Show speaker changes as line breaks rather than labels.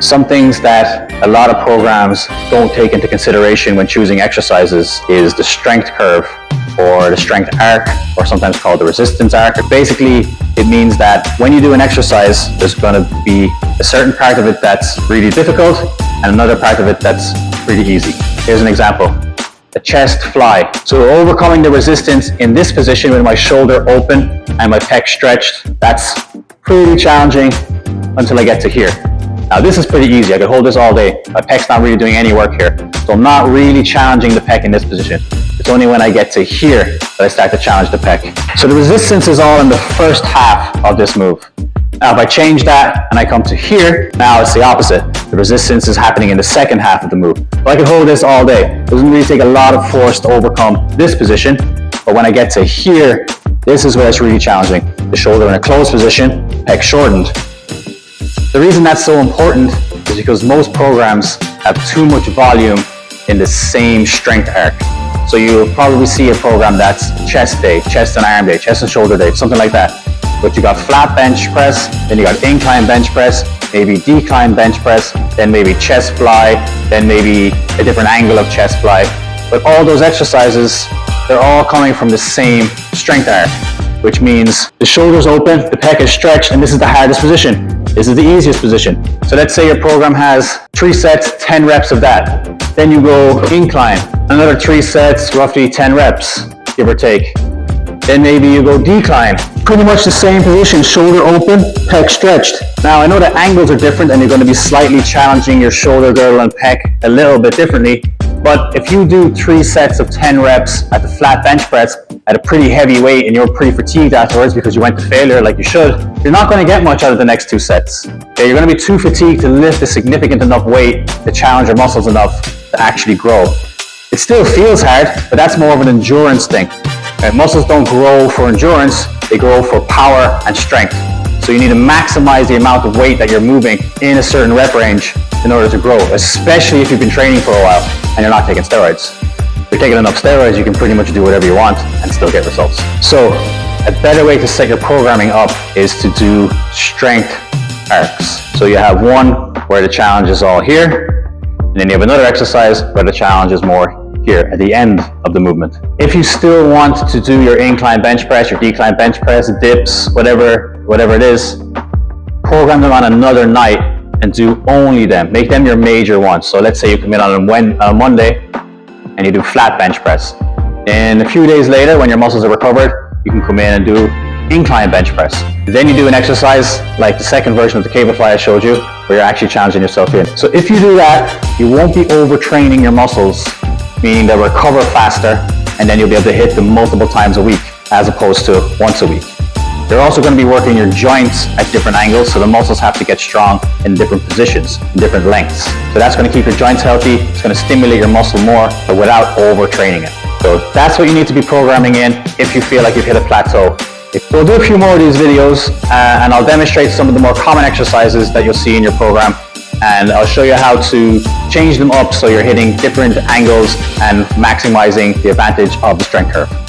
Some things that a lot of programs don't take into consideration when choosing exercises is the strength curve, or the strength arc, or sometimes called the resistance arc. Basically, it means that when you do an exercise, there's going to be a certain part of it that's really difficult and another part of it that's pretty easy. Here's an example. A chest fly. So overcoming the resistance in this position with my shoulder open and my pec stretched, that's pretty challenging until I get to here. Now this is pretty easy. I could hold this all day. My pec's not really doing any work here. So I'm not really challenging the pec in this position. It's only when I get to here that I start to challenge the pec. So the resistance is all in the first half of this move. Now if I change that and I come to here, now it's the opposite. The resistance is happening in the second half of the move. So I could hold this all day. It doesn't really take a lot of force to overcome this position. But when I get to here, this is where it's really challenging. The shoulder in a closed position, pec shortened. The reason that's so important is because most programs have too much volume in the same strength arc. So you'll probably see a program that's chest day, chest and arm day, chest and shoulder day, something like that. But you got flat bench press, then you got incline bench press, maybe decline bench press, then maybe chest fly, then maybe a different angle of chest fly. But all those exercises, they're all coming from the same strength arc, which means the shoulder's open, the pec is stretched, and this is the hardest position. This is the easiest position. So let's say your program has 3 sets, 10 reps of that. Then you go incline, another 3 sets, roughly 10 reps, give or take. Then maybe you go decline. Pretty much the same position, shoulder open, pec stretched. Now I know the angles are different and you're going to be slightly challenging your shoulder girdle and pec a little bit differently. But if you do 3 sets of 10 reps at the flat bench press at a pretty heavy weight and you're pretty fatigued afterwards because you went to failure like you should, you're not going to get much out of the next 2 sets. Okay, you're going to be too fatigued to lift a significant enough weight to challenge your muscles enough to actually grow. It still feels hard, but that's more of an endurance thing. Okay, muscles don't grow for endurance, they grow for power and strength. So you need to maximize the amount of weight that you're moving in a certain rep range in order to grow, especially if you've been training for a while and you're not taking steroids. If you're taking enough steroids, you can pretty much do whatever you want and still get results. So a better way to set your programming up is to do strength arcs. So you have one where the challenge is all here, and then you have another exercise where the challenge is more here at the end of the movement. If you still want to do your incline bench press, your decline bench press, dips, whatever it is, program them on another night and do only them. Make them your major ones. So let's say you come in on a Monday and you do flat bench press. And a few days later, when your muscles are recovered, you can come in and do incline bench press. Then you do an exercise like the second version of the cable fly I showed you, where you're actually challenging yourself in. So if you do that, you won't be overtraining your muscles, meaning they'll recover faster, and then you'll be able to hit them multiple times a week as opposed to once a week. You're also going to be working your joints at different angles, so the muscles have to get strong in different positions, in different lengths. So that's going to keep your joints healthy, it's going to stimulate your muscle more, but without overtraining it. So that's what you need to be programming in if you feel like you've hit a plateau. We'll do a few more of these videos, and I'll demonstrate some of the more common exercises that you'll see in your program, and I'll show you how to change them up so you're hitting different angles and maximizing the advantage of the strength curve.